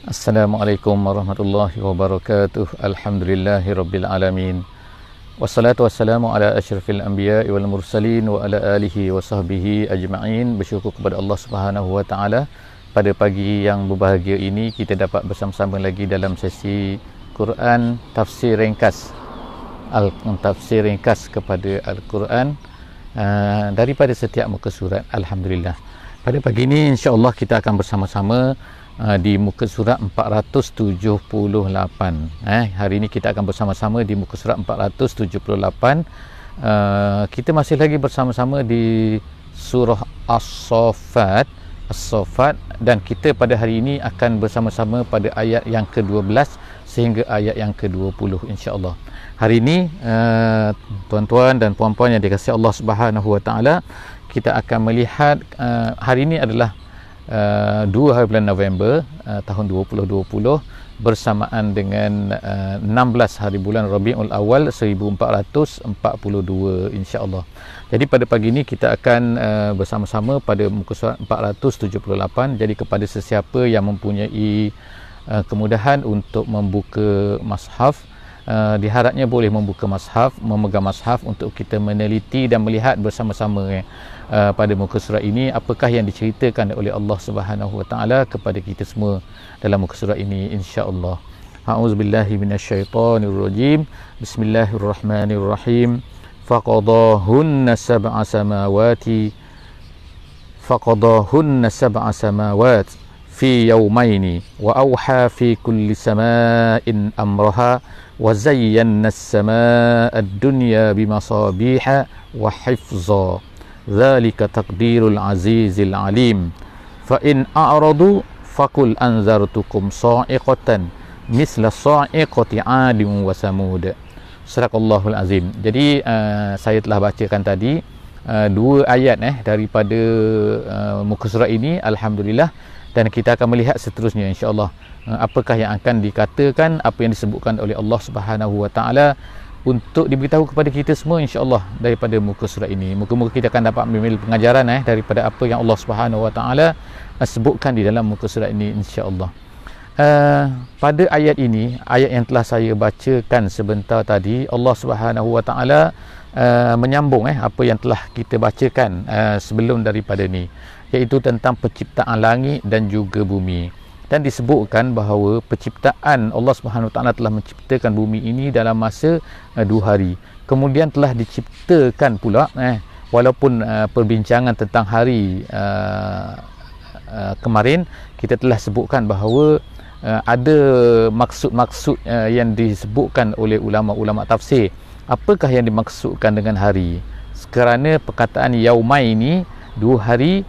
Assalamualaikum warahmatullahi wabarakatuh. Alhamdulillahirabbil alamin. Wassalatu wassalamu ala asyrafil anbiya'i wal mursalin wa ala alihi wa sahbihi ajma'in. Bersyukur kepada Allah Subhanahu wa taala, pada pagi yang berbahagia ini kita dapat bersama-sama lagi dalam sesi Quran tafsir ringkas. Tafsir ringkas kepada Al-Quran daripada setiap muka surat. Alhamdulillah. Pada pagi ini insya-Allah kita akan bersama-sama di muka surat 478. Hari ini kita akan bersama-sama di muka surat 478. Kita masih lagi bersama-sama di surah As-Saffat, dan kita pada hari ini akan bersama-sama pada ayat yang ke-12 sehingga ayat yang ke-20 insya-Allah. Hari ini tuan-tuan dan puan-puan yang dikasihi Allah Subhanahu wa taala, kita akan melihat hari ini adalah 2 hari bulan November tahun 2020 bersamaan dengan 16 hari bulan Rabiul Awal 1442 insya-Allah. Jadi pada pagi ini kita akan bersama-sama pada muka surat 478. Jadi kepada sesiapa yang mempunyai kemudahan untuk membuka mushaf, diharapnya boleh membuka mushaf, memegang mushaf untuk kita meneliti dan melihat bersama-sama pada muka surat ini apakah yang diceritakan oleh Allah Subhanahu wa taala kepada kita semua dalam muka surat ini insya-Allah. A'udzubillahi minasyaitonirrajim. Bismillahirrahmanirrahim. Faqadahunna sab'a samawat fi yawmaini wa awha fi kulli sama'in amraha wa zayyana as-samaa'a ad-dunya bimasabiha wa hifza. Dzalika taqdirul azizil alim. Fa in a'radu faqul anzartukum sa'iqatan misla sa'iqati 'adin wa samud. Sadaqallahul azim. Jadi saya telah bacakan tadi dua ayat daripada muka surat ini, alhamdulillah, dan kita akan melihat seterusnya insya-Allah apakah yang akan dikatakan, apa yang disebutkan oleh Allah Subhanahu wa taala untuk diberitahu kepada kita semua insya-Allah daripada muka surat ini. Moga-moga kita akan dapat mengambil pengajaran daripada apa yang Allah Subhanahu wa taala sebutkan di dalam muka surat ini insya-Allah. Pada ayat ini, ayat yang telah saya bacakan sebentar tadi, Allah Subhanahu wa taala menyambung apa yang telah kita bacakan sebelum daripada ni, iaitu tentang penciptaan langit dan juga bumi. Dan disebutkan bahawa penciptaan Allah Subhanahu Wa Taala telah menciptakan bumi ini dalam masa 2 hari. Kemudian telah diciptakan pula walaupun perbincangan tentang hari kemarin kita telah sebutkan bahawa ada maksud-maksud yang disebutkan oleh ulama-ulama tafsir. Apakah yang dimaksudkan dengan hari? Kerana perkataan yaumai ini 2 hari,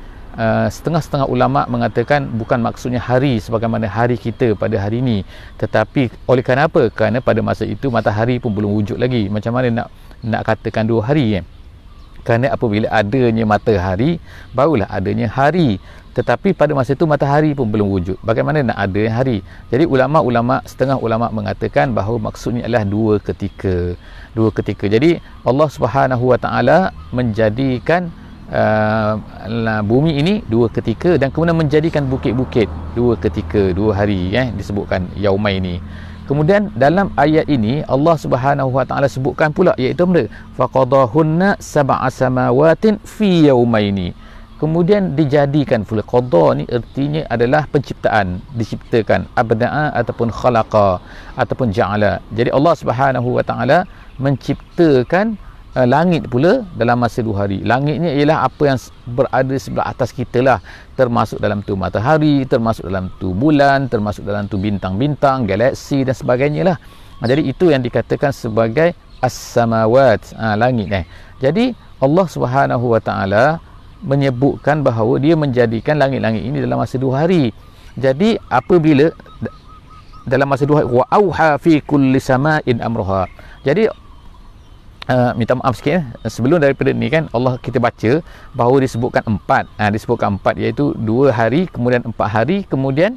setengah-setengah ulama mengatakan bukan maksudnya hari sebagaimana hari kita pada hari ini, tetapi oleh kerana apa? Kerana pada masa itu matahari pun belum wujud lagi. Macam mana nak katakan 2 hari Kerana apabila adanya matahari barulah adanya hari, tetapi pada masa itu matahari pun belum wujud. Bagaimana nak ada hari? Jadi setengah ulama mengatakan bahawa maksudnya adalah dua ketika. Jadi Allah Subhanahu wa taala menjadikan bumi ini 2 ketika, dan kemudian menjadikan bukit-bukit 2 ketika, 2 hari disebutkan yaumai ini. Kemudian dalam ayat ini Allah Subhanahu wa taala sebutkan pula, iaitu faqadahunna sab'a samawatin fi yaumaini. Kemudian dijadikan pula, qada ni artinya adalah penciptaan, diciptakan, abda'a ataupun khalaqa ataupun ja'ala. Jadi Allah Subhanahu wa taala menciptakan langit pula dalam masa 2 hari. Langitnya ialah apa yang berada sebelah atas kita lah, termasuk dalam tu matahari, termasuk dalam tu bulan, termasuk dalam tu bintang-bintang, galaksi dan sebagainya lah. Jadi itu yang dikatakan sebagai as-samawat, langit. Jadi Allah Subhanahu wa taala menyebutkan bahawa dia menjadikan langit-langit ini dalam masa 2 hari. Jadi apabila dalam masa 2 hari, wa auha fi kulli sama'in amraha. Jadi minta maaf sikit sebelum daripada ni Allah kita baca bahawa disebutkan 4. Disebutkan 4, iaitu 2 hari, kemudian 4 hari, kemudian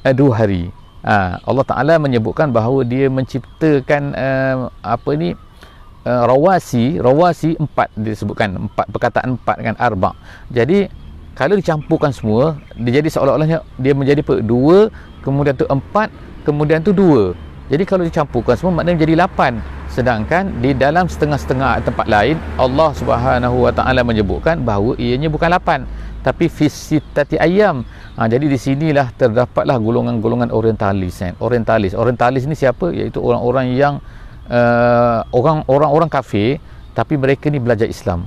2 hari. Allah Taala menyebutkan bahawa dia menciptakan rawasi 4 disebutkan, 4 perkataan 4 arba. Jadi Kalau dicampurkan semua, dia jadi seolah-olahnya dia menjadi apa? 2, kemudian tu 4, kemudian tu 2. Jadi kalau dicampurkan semua maknanya menjadi 8. Sedangkan di dalam setengah-setengah tempat lain Allah Subhanahu Wa Taala menyebutkan bahawa ianya bukan 8 tapi fi sittati ayyam. Jadi di sinilah terdapatlah golongan-golongan orientalis. Orientalis ni siapa? Iaitu orang-orang yang orang-orang kafir tapi mereka ni belajar Islam.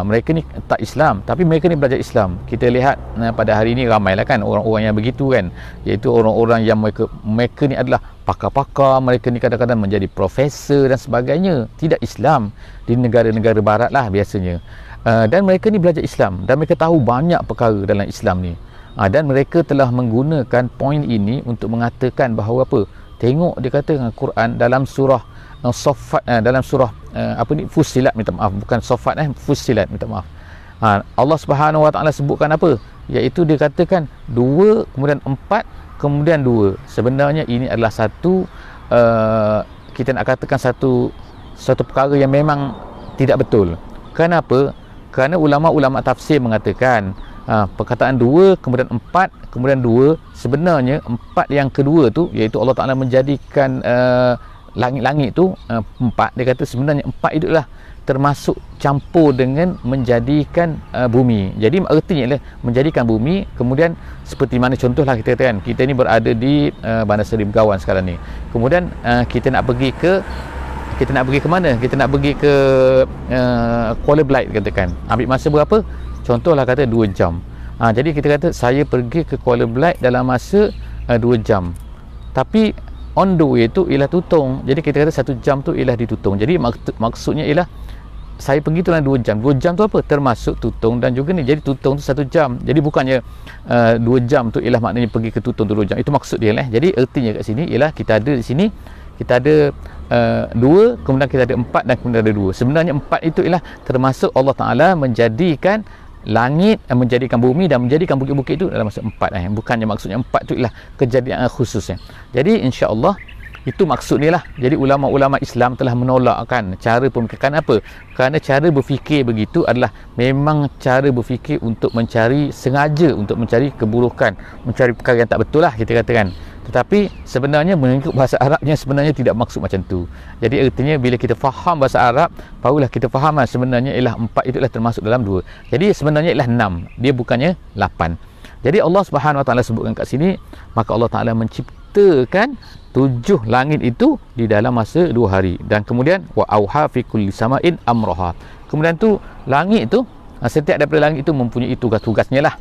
Mereka ni tak Islam tapi mereka ni belajar Islam. Kita lihat pada hari ini ramailah kan orang-orang yang begitu kan, iaitu orang-orang yang mereka ni adalah pakar-pakar, mereka ni kadang-kadang menjadi profesor dan sebagainya, tidak Islam di negara-negara barat lah biasanya. Dan mereka ni belajar Islam dan mereka tahu banyak perkara dalam Islam ni. Dan mereka telah menggunakan poin ini untuk mengatakan bahawa apa? Tengok dia kata dengan Quran dalam surah Saffat, dalam surah Fussilat, minta maaf, bukan Saffat, Fussilat, minta maaf. Allah Subhanahu Wa Taala sebutkan apa? Iaitu dia katakan 2, kemudian 4, kemudian 2. Sebenarnya ini adalah satu kita nak katakan satu perkara yang memang tidak betul. Kenapa? Kerana ulama-ulama tafsir mengatakan perkataan 2, kemudian 4, kemudian 2, sebenarnya 4 yang kedua tu, iaitu Allah Taala menjadikan langit-langit tu 4, dia kata sebenarnya 4 itu lah termasuk campur dengan menjadikan bumi. Jadi artinya ialah menjadikan bumi, kemudian seperti mana contohlah kita katakan kita ni berada di Bandar Seri Begawan sekarang ni, kemudian kita nak pergi ke mana? Kita nak pergi ke Kuala Belait katakan, ambil masa berapa? Contohlah kata 2 jam. Jadi kita kata saya pergi ke Kuala Belait dalam masa 2 jam, tapi on the way tu ialah Tutong. Jadi kita kata 1 jam tu ialah di Tutong. Jadi maksudnya ialah saya pergi tu dalam 2 jam. 2 jam tu apa? Termasuk Tutong dan juga ni. Jadi Tutong tu 1 jam. Jadi bukannya 2 jam tu ialah maknanya pergi ke Tutong tu 2 jam. Itu maksud dia lah. Jadi artinya kat sini ialah kita ada di sini, kita ada 2, kemudian kita ada 4 dan kemudian ada 2. Sebenarnya 4 itu ialah termasuk Allah Ta'ala menjadikan langit, menjadikan bumi dan menjadikan bukit-bukit itu dalam masa 4. Bukannya maksudnya 4 itu ialah kejadian khusus. Jadi insya-Allah itu maksud dia lah. Jadi ulama-ulama Islam telah menolakkan cara pemikiran. Apa? Kerana cara berfikir begitu adalah memang cara berfikir untuk sengaja untuk mencari keburukan, mencari perkara yang tak betul lah kita katakan. Tetapi sebenarnya mengikut bahasa Arabnya sebenarnya tidak maksud macam tu. Jadi artinya bila kita faham bahasa Arab, barulah kita faham sebenarnya ialah 4 itu adalah termasuk dalam 2. Jadi sebenarnya ialah 6, dia bukannya 8. Jadi Allah Subhanahu Wa Taala sebutkan kat sini, maka Allah Taala menciptakan 7 langit itu di dalam masa 2 hari. Dan kemudian wa auha fi kulli sama'in amraha. Kemudian tu langit itu, setiap daripada langit itu mempunyai tugas-tugasnya lah.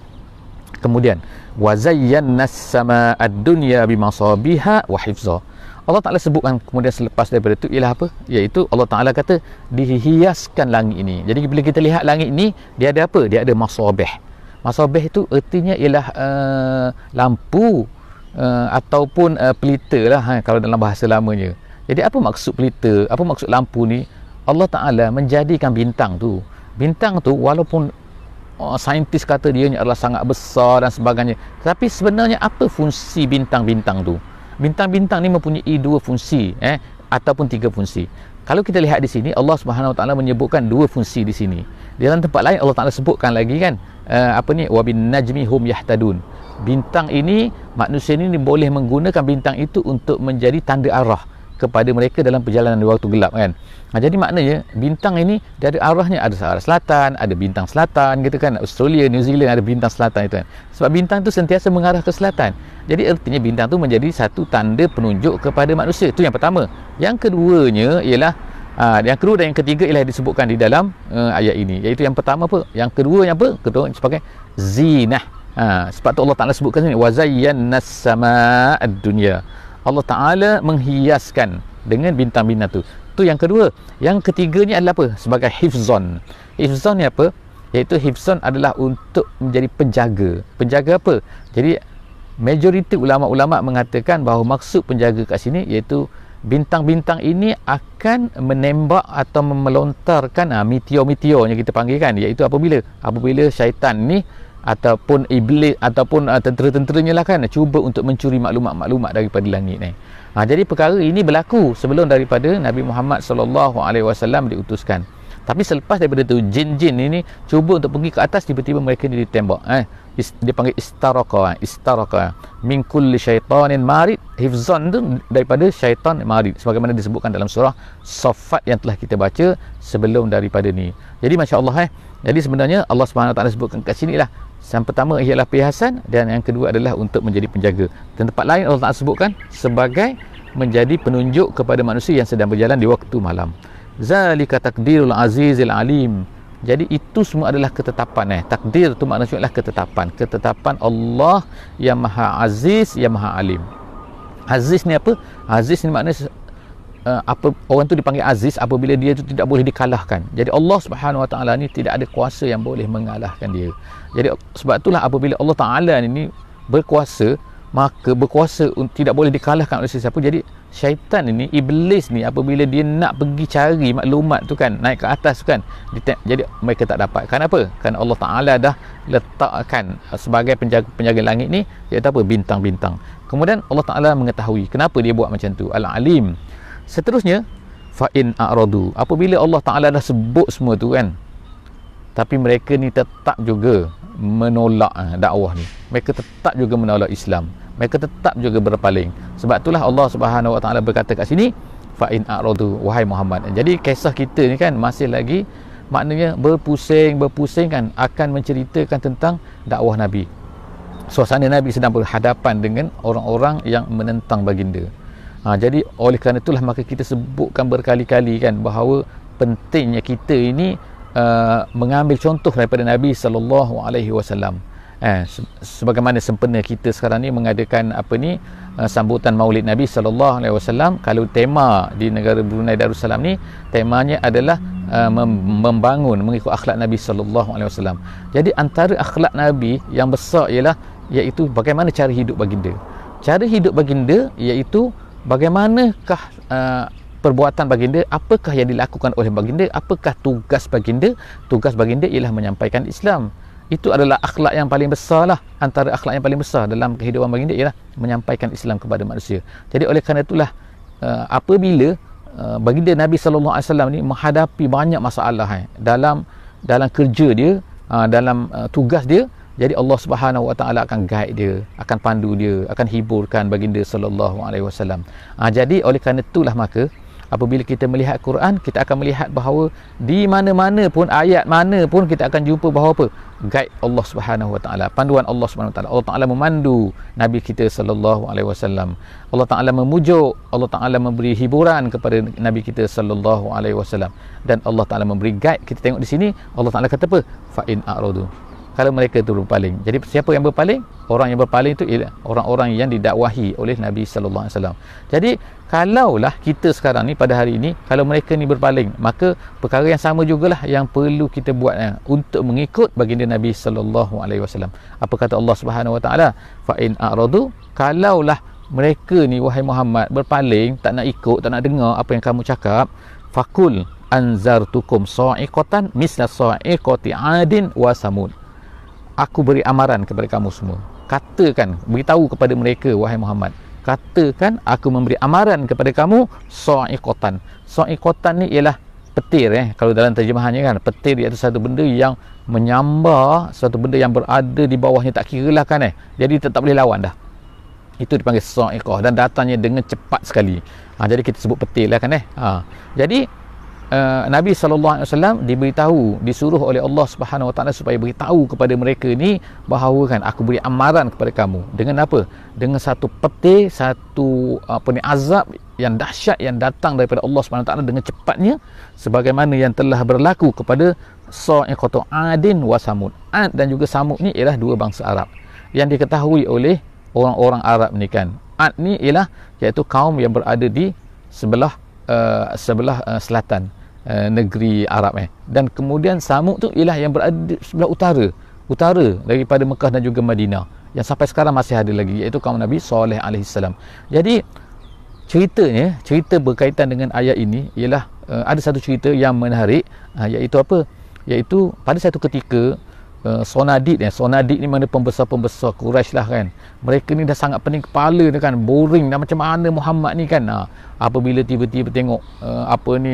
Kemudian wa zayyana as-samaa'a ad-dunya bimasabiha wa hifza. Allah Taala sebutkan kemudian selepas daripada itu ialah apa? Iaitu Allah Taala kata dihiaskan langit ini. Jadi bila kita lihat langit ini, dia ada apa? Dia ada masabih. Masabih itu artinya ialah lampu ataupun pelita lah kalau dalam bahasa lamanya. Jadi apa maksud pelita? Apa maksud lampu ni? Allah Taala menjadikan bintang tu. Bintang tu walaupun saintis kata dia adalah sangat besar dan sebagainya, tapi sebenarnya apa fungsi bintang-bintang tu? Bintang-bintang ni mempunyai 2 fungsi ataupun 3 fungsi. Kalau kita lihat di sini Allah Subhanahu Wa Taala menyebutkan 2 fungsi di sini. Di dalam tempat lain Allah Taala sebutkan lagi kan wa bin najmi hum yahtadun. Bintang ini, manusia ini boleh menggunakan bintang itu untuk menjadi tanda arah kepada mereka dalam perjalanan di waktu gelap kan. Jadi maknanya bintang ini dia ada arahnya, ada arah selatan, ada bintang selatan gitu kan. Australia, New Zealand ada bintang selatan itu kan. Sebab bintang itu sentiasa mengarah ke selatan. Jadi artinya bintang itu menjadi satu tanda penunjuk kepada manusia. Itu yang pertama. Yang keduanya ialah yang kedua dan yang ketiga ialah disebutkan di dalam ayat ini. Iaitu yang pertama apa? Yang kedua yang apa? Kedua sebagai zinah. Sebab tu Allah Taala sebutkan sini wa zayyana as-samaa'a ad-dunya. Allah Ta'ala menghiaskan dengan bintang-bintang tu. Tu yang kedua. Yang ketiganya adalah apa? Sebagai hifzon. Hifzon ni apa? Iaitu hifzon adalah untuk menjadi penjaga. Penjaga apa? Jadi majoriti ulama-ulama mengatakan bahawa maksud penjaga kat sini iaitu bintang-bintang ini akan menembak atau melontarkan meteor-meteor yang kita panggil kan, iaitu apabila syaitan ni ataupun iblis ataupun tentera-tenteranya lah kan cuba untuk mencuri maklumat-maklumat daripada langit ni. Jadi perkara ini berlaku sebelum daripada Nabi Muhammad SAW diutuskan. Tapi selepas daripada tu, jin-jin ini cuba untuk pergi ke atas, tiba-tiba mereka ni ditembak. Dia panggil istaraka. Min kulli syaitanin marid. Hifzan tu daripada syaitan marid, sebagaimana disebutkan dalam surah Saffat yang telah kita baca sebelum daripada ni. Jadi masya-Allah jadi sebenarnya Allah Subhanahu Wa Taala sebutkan kat sini lah, yang pertama ialah perhiasan, dan yang kedua adalah untuk menjadi penjaga. Dan tempat lain Allah Taala sebutkan sebagai menjadi penunjuk kepada manusia yang sedang berjalan di waktu malam. Zalika takdirul azizil alim. Jadi itu semua adalah ketetapan. Takdir itu maknanya adalah ketetapan Allah yang maha aziz, yang maha alim. Aziz ni apa? Aziz ni maknanya apa, orang tu dipanggil aziz apabila dia tu tidak boleh dikalahkan. Jadi Allah Subhanahu Wa Taala ni tidak ada kuasa yang boleh mengalahkan dia. Jadi sebab itulah apabila Allah Taala ni berkuasa, maka berkuasa tidak boleh dikalahkan oleh sesiapa. Jadi syaitan ini, iblis ni, apabila dia nak pergi cari maklumat tu kan, naik ke atas tu kan, jadi mereka tak dapat. Kenapa? Kerana Allah Taala dah letakkan sebagai penjaga langit ni, iaitu apa? Bintang-bintang. Kemudian Allah Taala mengetahui kenapa dia buat macam tu. Al-Alim. Seterusnya, fa in a'radu. Apabila Allah Taala dah sebut semua tu kan, tapi mereka ni tetap juga menolak dakwah ni. Mereka tetap juga menolak Islam. Mereka tetap juga berpaling. Sebab itulah Allah Subhanahu Wa Taala berkata kat sini, fa in a'radu, wahai Muhammad. Jadi kisah kita ni kan masih lagi maknanya berpusing kan, akan menceritakan tentang dakwah Nabi. Suasana Nabi sedang berhadapan dengan orang-orang yang menentang baginda. Jadi oleh kerana itulah maka kita sebutkan berkali-kali kan bahawa pentingnya kita ini mengambil contoh daripada Nabi sallallahu alaihi wasallam. Sebagaimana sempena kita sekarang ni mengadakan sambutan Maulid Nabi sallallahu alaihi wasallam. Kalau tema di negara Brunei Darussalam ni, temanya adalah membangun mengikut akhlak Nabi sallallahu alaihi wasallam. Jadi antara akhlak Nabi yang besar ialah iaitu bagaimana cara hidup baginda. Cara hidup baginda iaitu bagaimanakah perbuatan baginda, apakah yang dilakukan oleh baginda, apakah tugas baginda. Tugas baginda ialah menyampaikan Islam. Itu adalah akhlak yang paling besar lah. Antara akhlak yang paling besar dalam kehidupan baginda ialah menyampaikan Islam kepada manusia. Jadi oleh kerana itulah apabila baginda Nabi SAW ni menghadapi banyak masalah dalam kerja dia, dalam tugas dia, jadi Allah Subhanahu Wa Taala akan guide dia, akan pandu dia, akan hiburkan baginda sallallahu alaihi wasallam. Jadi oleh kerana itulah maka apabila kita melihat Quran, kita akan melihat bahawa di mana-mana pun, ayat mana pun, kita akan jumpa bahawa apa? Guide Allah Subhanahu Wa Taala, panduan Allah Subhanahu Wa Taala. Allah Taala memandu Nabi kita sallallahu alaihi wasallam. Allah Taala memujuk, Allah Taala memberi hiburan kepada Nabi kita sallallahu alaihi wasallam, dan Allah Taala memberi guide. Kita tengok di sini Allah Taala kata apa? Fa in a'radu. Kalau mereka itu berpaling. Jadi siapa yang berpaling? Orang yang berpaling itu ialah orang-orang yang didakwahi oleh Nabi sallallahu alaihi wasallam. Jadi kalaulah kita sekarang ni pada hari ini, kalau mereka ni berpaling, maka perkara yang sama jugalah yang perlu kita buat untuk mengikut baginda Nabi sallallahu alaihi wasallam. Apa kata Allah Subhanahu Wa Taala? Fa in a'radu, kalaulah mereka ni wahai Muhammad berpaling, tak nak ikut, tak nak dengar apa yang kamu cakap, faqul anzartukum sa'iqatan misla sa'iqati 'adin wa samud. Aku beri amaran kepada kamu semua. Katakan, beritahu kepada mereka wahai Muhammad, katakan aku memberi amaran kepada kamu sa'iqatan. Sa'iqatan ni ialah petir kalau dalam terjemahannya kan, petir iaitu satu benda yang menyambar, satu benda yang berada di bawahnya, tak kira lah kan jadi tak boleh lawan dah. Itu dipanggil sa'iqah dan datangnya dengan cepat sekali. Jadi kita sebut petir lah kan Jadi Nabi SAW diberitahu, disuruh oleh Allah Subhanahu Wa Taala supaya beritahu kepada mereka ni bahawa kan aku beri amaran kepada kamu dengan apa? Dengan satu petir, satu azab yang dahsyat yang datang daripada Allah Subhanahu Wa Taala dengan cepatnya, sebagaimana yang telah berlaku kepada sa'iqatu 'adin wa samud. 'Ad dan juga Samud ni ialah dua bangsa Arab yang diketahui oleh orang-orang Arab ni kan. 'Ad ni ialah iaitu kaum yang berada di sebelah selatan negeri Arab dan kemudian Samud tu ialah yang berada di sebelah utara daripada Mekah dan juga Madinah, yang sampai sekarang masih ada lagi, iaitu kaum Nabi Saleh alaihi salam. Jadi cerita berkaitan dengan ayat ini ialah ada satu cerita yang menarik, iaitu apa? Iaitu pada satu ketika Sonadid ni mana pembesar-pembesar Quraisy lah kan. Mereka ni dah sangat pening kepala dah kan, boring dah macam mana Muhammad ni kan. Apabila tiba-tiba tengok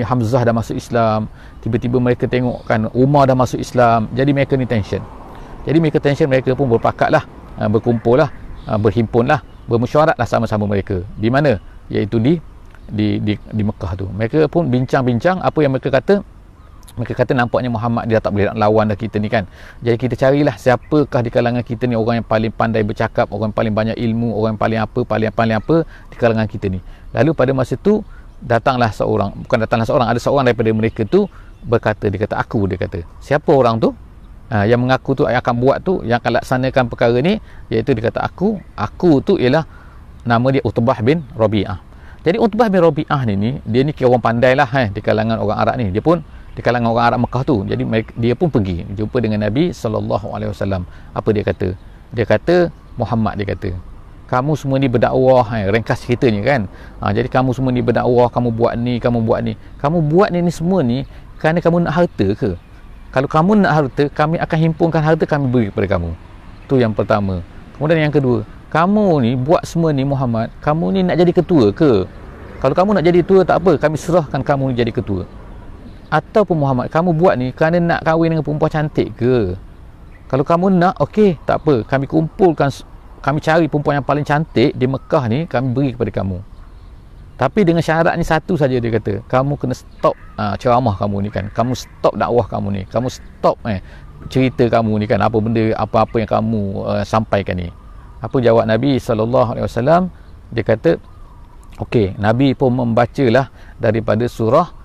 Hamzah dah masuk Islam, tiba-tiba mereka tengok kan Umar dah masuk Islam, jadi mereka ni tension. Mereka pun berpakat lah, berkumpul lah, berhimpun lah, bermesyuarat lah sama-sama mereka. Di mana? Iaitu di Mekah tu. Mereka pun bincang-bincang apa yang mereka kata. Mereka kata nampaknya Muhammad dia tak boleh nak lawan dah kita ni kan. Jadi kita carilah siapakah di kalangan kita ni orang yang paling pandai bercakap, orang yang paling banyak ilmu, orang yang paling apa di kalangan kita ni. Lalu pada masa tu ada seorang daripada mereka tu berkata, dia kata siapa orang tu yang mengaku tu, yang akan buat tu, yang akan laksanakan perkara ni, iaitu dia kata aku tu ialah nama dia Utbah bin Rabi'ah. Jadi Utbah bin Rabi'ah ni dia ni kira orang pandai lah di kalangan orang Arab ni. Dia pun di kalangan orang Arab Mekah tu. Jadi dia pun pergi jumpa dengan Nabi SAW. Apa dia kata? Dia kata, Muhammad, dia kata, kamu semua ni berdakwah, ringkas ceritanya kan. Jadi kamu semua ni berdakwah, kamu buat ni. Kamu buat ni semua ni kerana kamu nak harta ke? Kalau kamu nak harta, kami akan himpunkan harta, kami beri kepada kamu. Tu yang pertama. Kemudian yang kedua, kamu ni buat semua ni Muhammad, kamu ni nak jadi ketua ke? Kalau kamu nak jadi ketua tak apa, kami serahkan kamu ni jadi ketua. Ataupun Muhammad, kamu buat ni kerana nak kahwin dengan perempuan cantik ke? Kalau kamu nak, okey, tak apa, kami kumpulkan, kami cari perempuan yang paling cantik di Mekah ni, kami beri kepada kamu. Tapi dengan syaratnya satu saja, dia kata, kamu kena stop ceramah kamu ni kan, kamu stop dakwah kamu ni, kamu stop cerita kamu ni kan, apa-apa yang kamu sampaikan ni. Apa jawab Nabi SAW? Dia kata, okey, Nabi pun membacalah daripada surah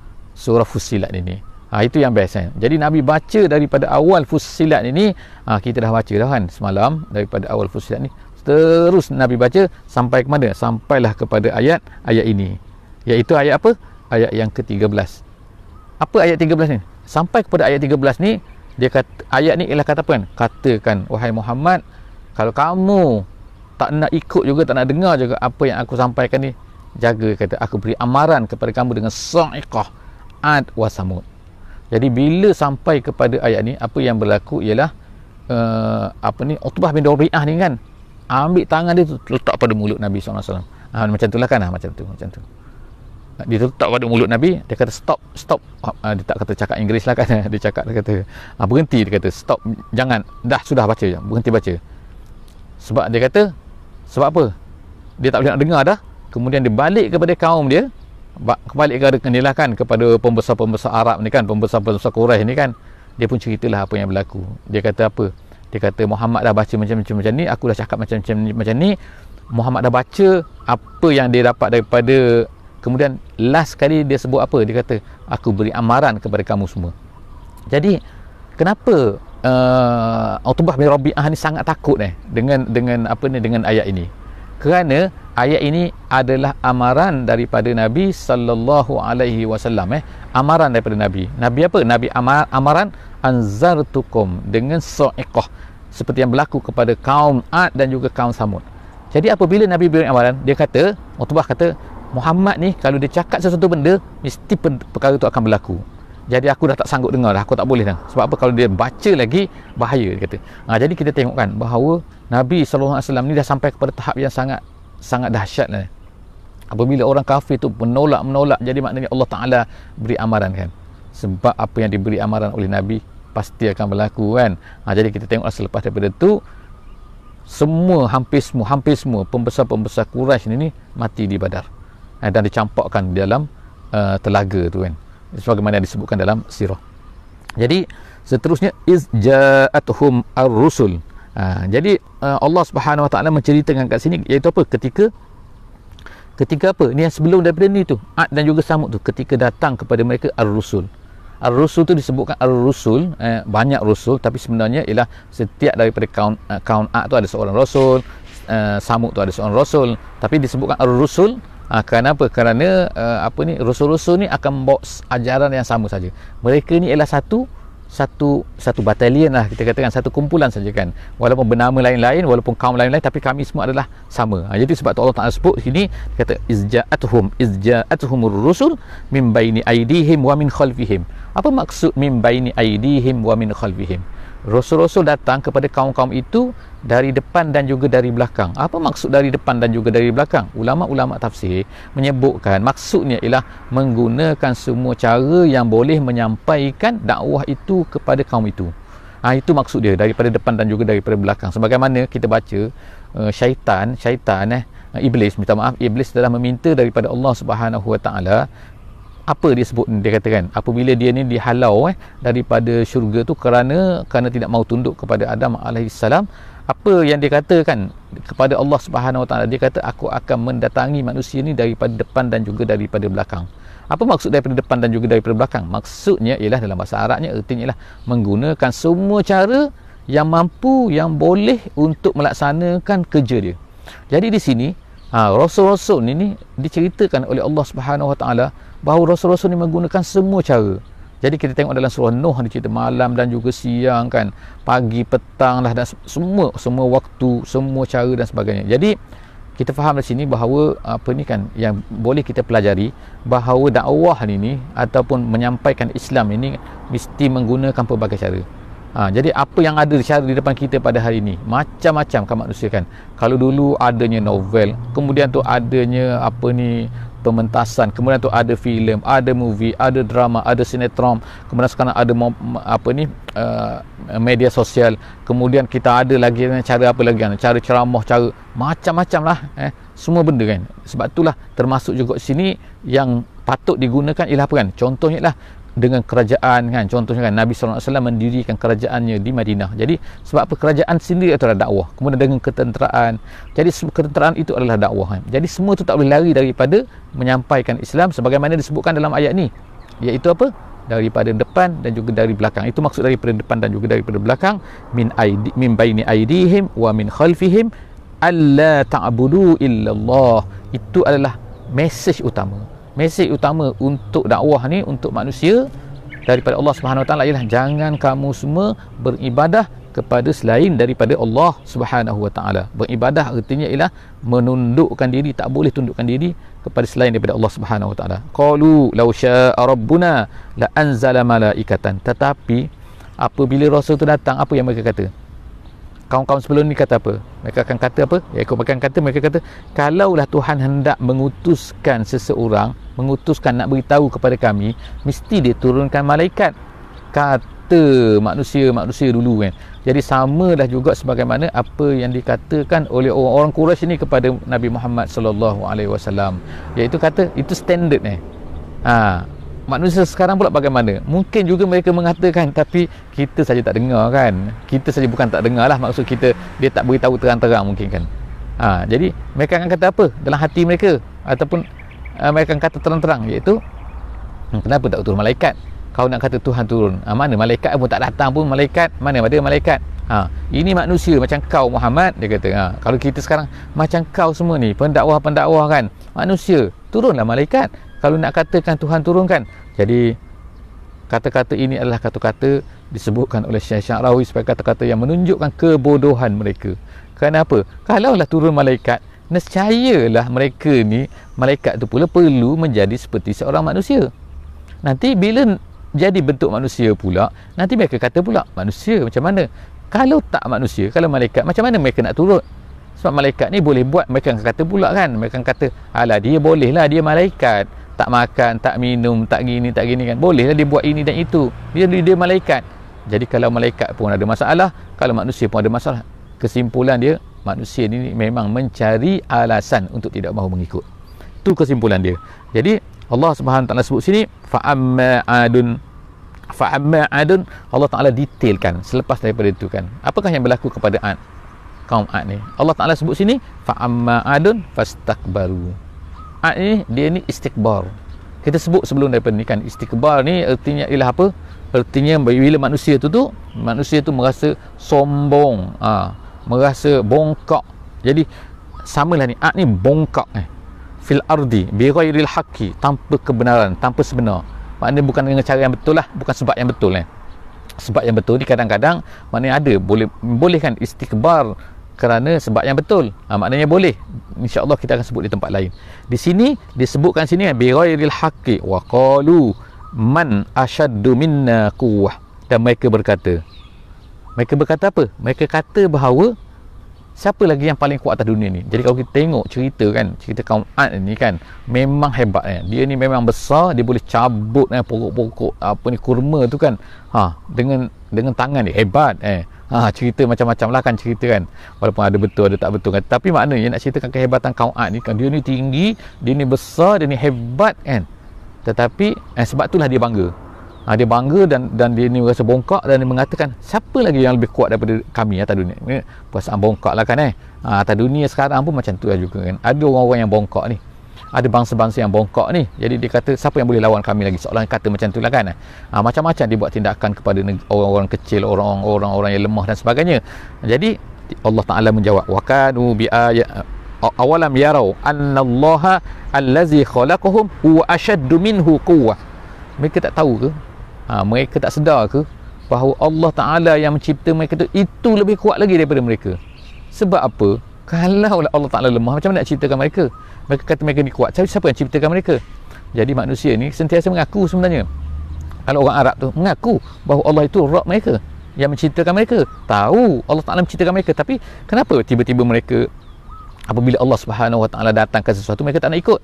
Fussilat ini. Itu yang best kan. Jadi Nabi baca daripada awal Fussilat ini. Kita dah baca dah kan semalam, daripada awal Fussilat ni. Terus Nabi baca sampai ke mana? Sampailah kepada ayat ini. Iaitu ayat apa? Ayat yang ke-13. Apa ayat 13 ni? Sampai kepada ayat 13 ni, dia kata, ayat ni ialah kata apa kan? Katakan, wahai Muhammad, kalau kamu tak nak ikut juga, tak nak dengar juga apa yang aku sampaikan ni, jaga, kata, aku beri amaran kepada kamu dengan sa'iqah, Ad wa Samud. Jadi bila sampai kepada ayat ni, apa yang berlaku ialah Utbah bin Rabi'ah ni kan, ambil tangan dia tu, letak pada mulut Nabi SAW. Macam tu lah kan, macam tu. Dia letak pada mulut Nabi, dia kata stop. Dia tak kata cakap Inggeris lah kan. Dia kata berhenti, dia kata stop, jangan, sudah baca, berhenti baca. Sebab dia kata, sebab apa? Dia tak boleh nak dengar dah. Kemudian dia balik kepada kaum dia, kepada pembesar-pembesar Arab ni kan, pembesar-pembesar Quraisy ni kan. Dia pun ceritalah apa yang berlaku. Dia kata apa? Dia kata Muhammad dah baca macam ni, aku dah cakap macam ni. Muhammad dah baca apa yang dia dapat daripada. Kemudian last kali dia sebut apa? Dia kata, aku beri amaran kepada kamu semua. Jadi kenapa Utbah bin Rabi'ah ni sangat takut dengan ayat ini? Kerana ayat ini adalah amaran daripada Nabi sallallahu alaihi wasallam. Amaran daripada Nabi. Nabi apa? Nabi amaran anzartukum dengan sa'iqah, seperti yang berlaku kepada kaum Ad dan juga kaum Samud. Jadi apabila Nabi beri amaran, dia kata, Utbah kata, Muhammad ni kalau dia cakap sesuatu benda, mesti perkara itu akan berlaku. Jadi aku dah tak sanggup dengar dah, aku tak boleh dah. Sebab apa? Kalau dia baca lagi, bahaya, dia kata. Jadi kita tengok kan bahawa Nabi SAW ni dah sampai kepada tahap yang sangat dahsyat lah. Apabila orang kafir tu menolak, jadi maknanya Allah Ta'ala beri amaran kan. Sebab apa yang diberi amaran oleh Nabi pasti akan berlaku kan. Jadi kita tengoklah selepas daripada tu, hampir semua pembesar-pembesar Quraisy ni mati di Badar, dan dicampakkan di dalam telaga tu kan, sebagaimana disebutkan dalam sirah. Jadi seterusnya, izja'atuhum ar-rusul. Jadi Allah Subhanahu Wa Taala menceritakan kat sini, iaitu apa? Ketika apa? Ni yang sebelum daripada ni tu, Ad dan juga Samud tu, ketika datang kepada mereka ar-rusul. Ar-rusul tu disebutkan ar-rusul, banyak rusul, tapi sebenarnya ialah setiap daripada kaum Ad tu ada seorang rasul, Samud tu ada seorang rasul, tapi disebutkan ar-rusul. Kerana apa? Kerana rusul-rusul ni akan membawa ajaran yang sama saja. Mereka ni ialah satu batalion lah, kita katakan satu kumpulan saja kan, walaupun bernama lain-lain, walaupun kaum lain-lain, tapi kami semua adalah sama. Jadi sebab tu Allah Ta'ala sebut sini, kata izja'atuhumur rusul min baini aydihim wa min khalfihim. Apa maksud min baini aydihim wa min khalfihim? Rasul-rasul datang kepada kaum-kaum itu dari depan dan juga dari belakang. Apa maksud dari depan dan juga dari belakang? Ulama-ulama tafsir menyebutkan maksudnya ialah menggunakan semua cara yang boleh menyampaikan dakwah itu kepada kaum itu. Itu maksud dia, daripada depan dan juga daripada belakang. Sebagaimana kita baca iblis, minta maaf, iblis telah meminta daripada Allah Subhanahu Wa Taala. Apa dia sebut, dia katakan apabila dia ni dihalau daripada syurga tu kerana tidak mau tunduk kepada Adam alaihissalam, apa yang dia katakan kepada Allah Subhanahu Wa Taala? Dia kata, aku akan mendatangi manusia ni daripada depan dan juga daripada belakang. Apa maksud daripada depan dan juga daripada belakang? Maksudnya ialah dalam bahasa Arabnya, artinya ialah menggunakan semua cara yang mampu, yang boleh untuk melaksanakan kerja dia. Jadi di sini rasul-rasul ni diceritakan oleh Allah Subhanahu Wa Taala bahawa rasul-rasul ni menggunakan semua cara. Jadi kita tengok dalam surah Nuh dia cerita malam dan juga siang kan, pagi, petang lah, dan semua waktu, semua cara dan sebagainya. Jadi kita faham di sini bahawa yang boleh kita pelajari bahawa dakwah ni ataupun menyampaikan Islam ini mesti menggunakan pelbagai cara. Jadi apa yang ada di depan kita pada hari ini, macam-macam kan manusia kan. Kalau dulu adanya novel, kemudian tu adanya pementasan, kemudian tu ada filem, ada movie, ada drama, ada sinetron, kemudian sekarang ada media sosial, kemudian kita ada lagi cara cara ceramah, cara macam-macam lah semua benda kan. Sebab itulah termasuk juga sini yang patut digunakan ialah apa kan, contohnya lah dengan kerajaan kan. Contohnya kan Nabi SAW mendirikan kerajaannya di Madinah. Jadi sebab apa, kerajaan sendiri itu adalah dakwah. Kemudian dengan ketenteraan, jadi ketenteraan itu adalah dakwah kan. Jadi semua itu tak boleh lari daripada menyampaikan Islam sebagaimana disebutkan dalam ayat ni, iaitu apa, daripada depan dan juga dari belakang. Itu maksud daripada depan dan juga daripada belakang. Min baini aidihim wa min khalfihim alla ta'budu illallah. Itu adalah mesej utama untuk dakwah ni, untuk manusia daripada Allah Subhanahu Wa Taala ialah jangan kamu semua beribadah kepada selain daripada Allah Subhanahu Wa Taala. Beribadah artinya ialah menundukkan diri, tak boleh tundukkan diri kepada selain daripada Allah Subhanahu Wa Taala. Qalu law syaa rabbuna la anzala malaikatan. Tetapi apabila rasul tu datang, apa yang mereka kata? Kaum-kaum sebelum ni kata apa? Mereka akan kata apa? Mereka kata, kalaulah Tuhan hendak mengutuskan seseorang, nak beritahu kepada kami, mesti dia turunkan malaikat. Kata manusia dulu kan. Jadi samalah juga sebagaimana apa yang dikatakan oleh orang-orang Quraisy ni kepada Nabi Muhammad sallallahu alaihi wasallam. Iaitu kata itu standard manusia sekarang pula bagaimana? Mungkin juga mereka mengatakan, tapi kita saja tak dengar kan. Kita saja bukan tak dengar lah, maksud kita dia tak beritahu terang-terang mungkin kan. Jadi mereka akan kata apa dalam hati mereka, ataupun mereka akan kata terang-terang, iaitu kenapa tak turun malaikat? Kau nak kata Tuhan turun, mana malaikat pun tak datang pun, malaikat mana ada malaikat? Ini manusia macam kau Muhammad, dia kata. Kalau kita sekarang macam kau semua ni, pendakwah kan, manusia, turunlah malaikat. Kalau nak katakan Tuhan turunkan. Jadi kata-kata ini adalah kata-kata disebutkan oleh Syekh Sya'rawi sebagai kata-kata yang menunjukkan kebodohan mereka. Kenapa? Kalaulah turun malaikat, nescayalah mereka ni, malaikat tu pula perlu menjadi seperti seorang manusia. Nanti bila jadi bentuk manusia pula, nanti mereka kata pula, manusia macam mana? Kalau tak manusia, kalau malaikat, macam mana mereka nak turun? Sebab malaikat ni boleh buat, mereka akan kata pula kan, mereka akan kata, alah dia boleh lah, dia malaikat, tak makan, tak minum, tak gini kan, boleh lah dia buat ini dan itu, dia malaikat. Jadi kalau malaikat pun ada masalah, kalau manusia pun ada masalah, kesimpulan dia, manusia ni memang mencari alasan untuk tidak mahu mengikut. Itu kesimpulan dia. Jadi Allah Subhanahu Taala sebut sini, fa'amma adun, Allah Taala detailkan selepas daripada itu kan, apakah yang berlaku kepada Ad, kaum Ad ni. Allah Taala sebut sini, fa'amma adun fastakbaru. Ad ni, dia ni istikbar. Kita sebut sebelum daripada ni kan, istikbar ni artinya ialah apa? Artinya bila manusia tu merasa sombong, merasa bongkak. Jadi samalah ni, Ad ni bongkak fil ardi bi ghairil haqqi, tanpa kebenaran, tanpa sebenar. Maknanya bukan dengan cara yang betul lah, bukan sebab yang betul Sebab yang betul ni kadang-kadang maknanya ada, boleh kan istikbar kerana sebab yang betul. Maknanya boleh. InsyaAllah kita akan sebut di tempat lain. Di sini disebutkan sini bi ghairil haqqi wa qalu man ashaddu minna quwwah, dan mereka berkata, Mereka berkata apa? Mereka kata bahawa siapa lagi yang paling kuat atas dunia ni? Jadi kalau kita tengok cerita kaum Ad ni kan, memang hebat dia ni memang besar, dia boleh cabut pokok-pokok apa ni kurma tu kan, dengan tangan dia, hebat cerita macam-macam lah kan, cerita kan, walaupun ada betul ada tak betul kan, tapi maknanya nak ceritakan kehebatan kaum Ad ni kan, dia ni tinggi, dia ni besar, dia ni hebat kan, tetapi sebab itulah dia bangga. Dia bangga dan dia ni rasa bongkak, dan dia mengatakan siapa lagi yang lebih kuat daripada kami atas dunia. Perasaan bongkak lah kan atas dunia sekarang pun macam tu lah juga kan, ada orang-orang yang bongkak ni, ada bangsa-bangsa yang bongkak ni. Jadi dia kata siapa yang boleh lawan kami lagi, seolah kata macam tu lah kan. Macam-macam dia buat tindakan kepada orang-orang kecil, orang-orang yang lemah dan sebagainya. Jadi Allah Ta'ala menjawab, wa kanu bi ayat awalam yarau annallaha allazi khalaqahum wa ashaddu minhu quwwah. Mereka tak tahu ke, mereka tak sedar ke bahawa Allah Ta'ala yang mencipta mereka itu lebih kuat lagi daripada mereka? Sebab apa? Kalau Allah Ta'ala lemah, macam mana nak ciptakan mereka? Mereka kata mereka ni kuat, siapa yang ciptakan mereka? Jadi manusia ni sentiasa mengaku sebenarnya, kalau orang Arab tu mengaku bahawa Allah itu Rabb mereka, yang menciptakan mereka, tahu Allah Ta'ala menciptakan mereka, tapi kenapa tiba-tiba mereka apabila Allah Subhanahu Wa Ta'ala datangkan sesuatu, mereka tak nak ikut,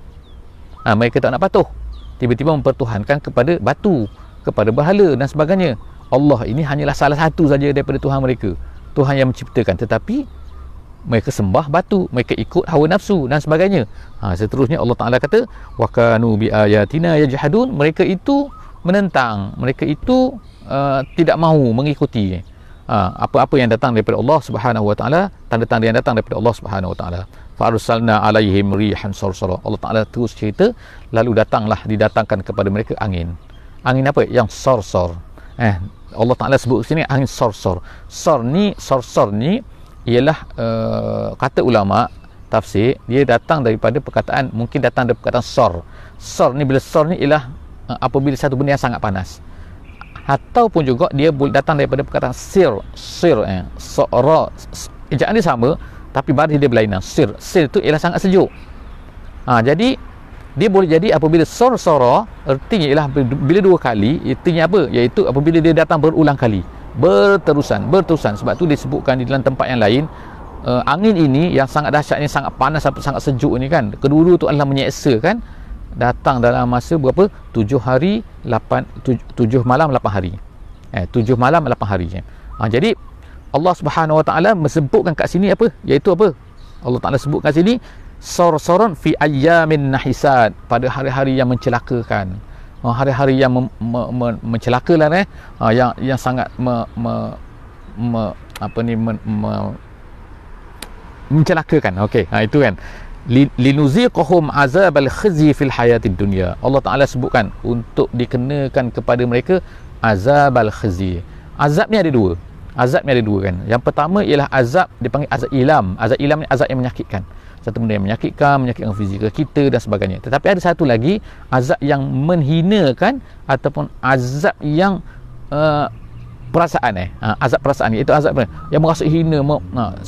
mereka tak nak patuh, tiba-tiba mempertuhankan kepada batu, kepada berhala dan sebagainya. Allah ini hanyalah salah satu saja daripada Tuhan mereka, Tuhan yang menciptakan, tetapi mereka sembah batu, mereka ikut hawa nafsu dan sebagainya. Seterusnya Allah Ta'ala kata, wa kanu bi ayatina yajhadun, mereka itu menentang, mereka itu tidak mahu mengikuti apa-apa yang datang daripada Allah Subhanahu Wa Ta'ala, tanda-tanda yang datang daripada Allah Subhanahu Wa Ta'ala. Fa arsalna alaihim rihan sarsara. Allah Ta'ala terus cerita, lalu didatangkan kepada mereka angin apa? Yang sarsar. Allah Ta'ala sebut sini angin sarsar. Sarsar ni ialah kata ulama tafsir, dia datang daripada perkataan, mungkin datang daripada perkataan sar ni, bila sar ni ialah apabila satu benda yang sangat panas, ataupun juga dia boleh datang daripada perkataan sir sara, ejaan dia sama tapi baris dia berlainan. Sir tu ialah sangat sejuk. Jadi dia boleh jadi apabila sara, artinya ialah bila dua kali, artinya apa? Iaitu apabila dia datang berulang kali, berterusan. Sebab tu disebutkan di dalam tempat yang lain, angin ini yang sangat dahsyat, yang sangat panas, sangat sejuk ni kan, kedua-dua tu adalah menyeksa kan, datang dalam masa berapa? 7 malam 8 hari. 7 malam 8 hari. Jadi Allah Subhanahu Wa Ta'ala menyebutkan kat sini apa? Iaitu apa? Allah Ta'ala sebutkan sini sarsaran fi ayyamin nahisat, pada hari-hari yang mencelakakan, hari-hari yang mencelakakan, yang sangat mencelakakan. Okey, itu kan, linuziqahum azabal khizi fil hayatid dunya. Allah Ta'ala sebutkan untuk dikenakan kepada mereka azabal khizi. Azab ni ada dua kan. Yang pertama ialah azab, dipanggil azab ilam. Azab ilam ni azab yang menyakitkan, satu benda yang menyakitkan fizikal kita dan sebagainya. Tetapi ada satu lagi azab yang menghinakan, ataupun azab yang perasaan azab perasaan, iaitu azab yang merasa hina,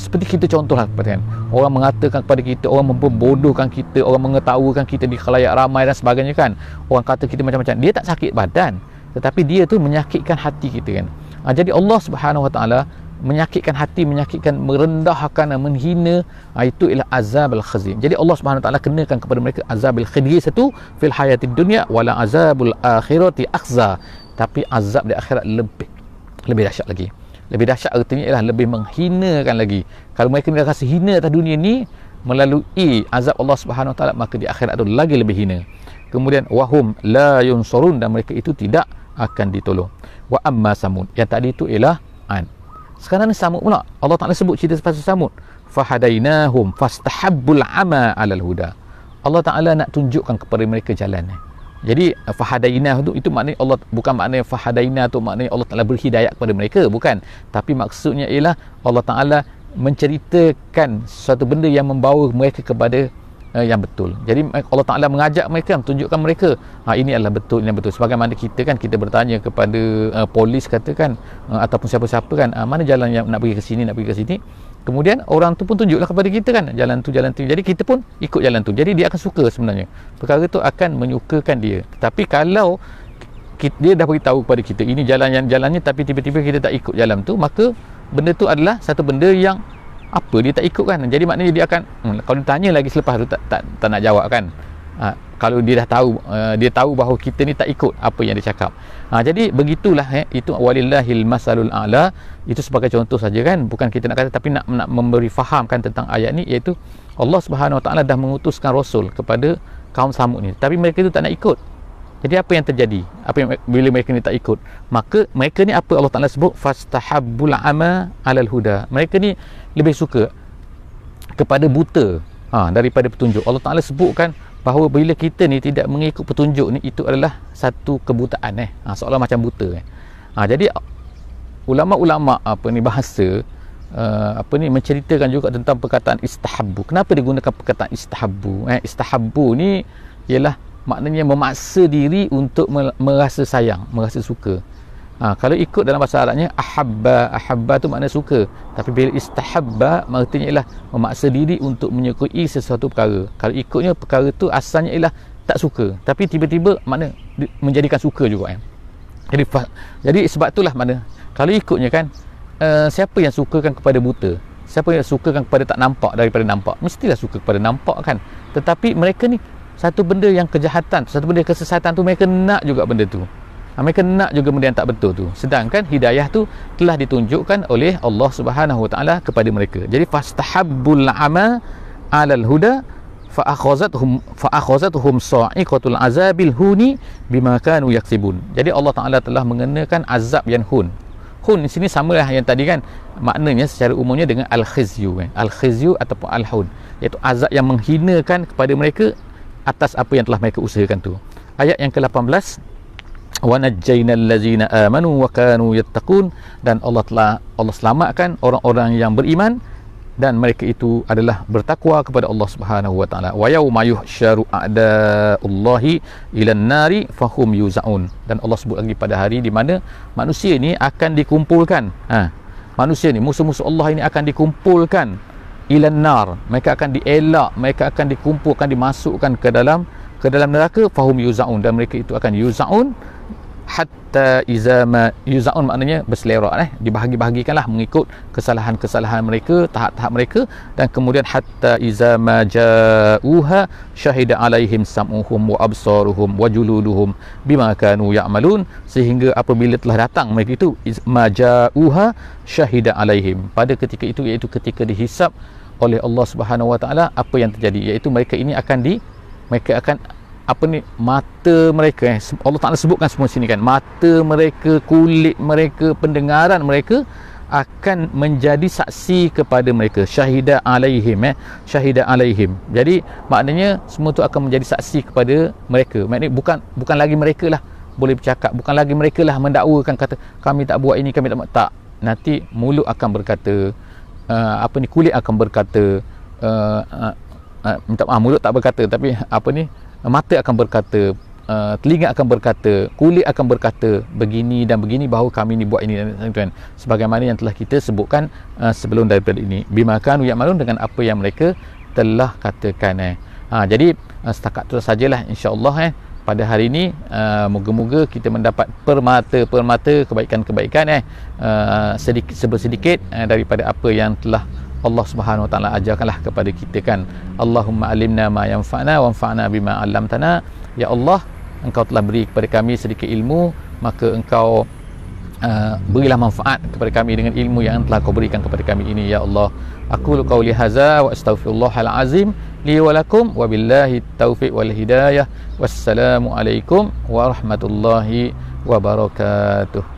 seperti kita contohlah kan, orang mengatakan kepada kita, orang membodohkan kita, orang mengetawakan kita di khalayak ramai dan sebagainya kan, orang kata kita macam-macam. Dia tak sakit badan, tetapi dia tu menyakitkan hati kita kan. Jadi Allah Subhanahu Wa Ta'ala menyakitkan hati, merendahkan, menghina, itu ialah azab al-khizyi. Jadi Allah Subhanahu Wa Ta'ala kenakan kepada mereka azab al-khizyi satu fil hayatid dunya, wala azabul akhirati akhza, tapi azab di akhirat lebih dahsyat lagi. Lebih dahsyat artinya ialah lebih menghinakan lagi. Kalau mereka ni rasa hina atas dunia ni melalui azab Allah Subhanahu Wa Ta'ala, maka di akhirat itu lagi lebih hina. Kemudian wahum la yunsurun, dan mereka itu tidak akan ditolong. Wa amma samud, yang tadi itu ialah Ad. Sekarang ni Samud pula, Allah Ta'ala sebut cerita pasal Samud. Fahadainahum fastahabbul ama 'alal huda. Allah Ta'ala nak tunjukkan kepada mereka jalan. Jadi fahadainah itu maknanya Allah, bukan maknanya fahadainah tu maknanya Allah Ta'ala beri hidayah kepada mereka, bukan. Tapi maksudnya ialah Allah Ta'ala menceritakan suatu benda yang membawa mereka kepada yang betul. Jadi Allah Ta'ala mengajak mereka, tunjukkan mereka ini adalah betul, ini betul. Sebagaimana kita kan, kita bertanya kepada polis katakan, ataupun siapa-siapa kan, mana jalan yang nak pergi ke sini, kemudian orang tu pun tunjuklah kepada kita kan, jalan tu. Jadi kita pun ikut jalan tu. Jadi dia akan suka sebenarnya, perkara tu akan menyukakan dia. Tapi kalau dia dah beritahu kepada kita ini jalannya, tapi tiba-tiba kita tak ikut jalan tu, maka benda tu adalah satu benda yang apa dia tak ikut kan. Jadi maknanya dia akan kalau ditanya lagi selepas tu tak nak jawab kan. Kalau dia dah tahu, dia tahu bahawa kita ni tak ikut apa yang dia cakap. Jadi begitulah itu walillahil masalul a'la. Itu sebagai contoh saja kan, bukan kita nak kata, tapi nak memberi fahamkan tentang ayat ni, iaitu Allah Subhanahu Wa Taala dah mengutuskan rasul kepada kaum Samud ni, tapi mereka tu tak nak ikut. Jadi apa yang terjadi? Bila mereka ni tak ikut, maka mereka ni apa Allah Taala sebut, fastahabbul ama 'alal huda. Mereka ni lebih suka kepada buta daripada petunjuk. Allah Taala sebutkan bahawa bila kita ni tidak mengikut petunjuk ni, itu adalah satu kebutaan seolah macam buta. Jadi ulama-ulama bahasa menceritakan juga tentang perkataan istahabbu. Kenapa digunakan perkataan istahabbu? Istahabbu ni ialah maknanya memaksa diri untuk merasa sayang, merasa suka. Kalau ikut dalam bahasa Arabnya ahabba tu makna suka, tapi bila istahabba artinya ialah memaksa diri untuk menyukai sesuatu perkara. Kalau ikutnya perkara tu asalnya ialah tak suka, tapi tiba-tiba makna menjadikan suka juga. Jadi sebab itulah makna kalau ikutnya kan, siapa yang sukakan kepada buta, siapa yang sukakan kepada tak nampak daripada nampak, mestilah suka kepada nampak kan. Tetapi mereka ni satu benda yang kejahatan, satu benda kesesatan tu, mereka nak juga benda tu. Mereka nak juga benda yang tak betul tu. Sedangkan hidayah tu telah ditunjukkan oleh Allah Subhanahu Wa Taala kepada mereka. Jadi fastahabbul ama 'alal huda fa akhazatuhum sa'iqatul azabil huni bima kanu yaksibun. Jadi Allah Taala telah mengenakan azab yang hun. Hun di sini samalah yang tadi kan, maknanya secara umumnya dengan al-khizyu kan. Al-khizyu ataupun al-hun, iaitu azab yang menghinakan kepada mereka atas apa yang telah mereka usahakan tu. Ayat yang ke-18, wa najjaynal ladzina amanu wa kanu yattaqun, dan Allah selamatkan orang-orang yang beriman dan mereka itu adalah bertakwa kepada Allah Subhanahu Wa Taala. Wa yauma yuhsyaru a'da'ullahi ilan nari fahum yuzaun, dan Allah sebut lagi pada hari di mana manusia ni akan dikumpulkan. Manusia ni, musuh-musuh Allah ini akan dikumpulkan ilan nar, mereka akan dielak, mereka akan dikumpulkan, dimasukkan ke dalam neraka, fahum yuzaun, dan mereka itu akan yuzaun hatta iza ma yuzaun, maknanya berselerak dibahagi-bahagikanlah mengikut kesalahan-kesalahan mereka, tahap-tahap mereka, dan kemudian hatta iza ma ja'uha syahida alaihim sam'uhum wa absaruhum wa juluduhum bima kanu ya'malun, sehingga apabila telah datang mereka itu ma ja'uha syahida alaihim, pada ketika itu, iaitu ketika dihisap oleh Allah Subhanahu Wa Taala, apa yang terjadi, iaitu mereka ini akan mata mereka, Allah Ta'ala sebutkan semua sini kan, mata mereka, kulit mereka, pendengaran mereka akan menjadi saksi kepada mereka. Syahida alaihim, syahida alaihim. Jadi maknanya semua tu akan menjadi saksi kepada mereka. Maknanya bukan lagi mereka lah boleh bercakap, bukan lagi mereka lah mendakwakan, kata kami tak buat ini, kami tak buat. Tak, nanti mulut akan berkata, kulit akan berkata, mulut tak berkata, tapi mata akan berkata, telinga akan berkata, kulit akan berkata begini dan begini, bahawa kami ni buat ini dan itu kan, sebagaimana yang telah kita sebutkan sebelum daripada ini, bima kanu ya'malun, dengan apa yang mereka telah katakan. Jadi setakat itu sajalah insya-Allah pada hari ini. Moga-moga kita mendapat permata kebaikan-kebaikan sedikit daripada apa yang telah Allah Subhanahu Wa Taala ajarkanlah kepada kita kan. Allahumma alimna ma yanfa'na wanfa'na bima 'allamtana. Ya Allah, Engkau telah beri kepada kami sedikit ilmu, maka Engkau berilah manfaat kepada kami dengan ilmu yang telah Kau berikan kepada kami ini, ya Allah. Aku qauli hadza wa astaghfirullahal azim li wa lakum, wa billahi taufiq wal hidayah. Wassalamu alaikum warahmatullahi wabarakatuh.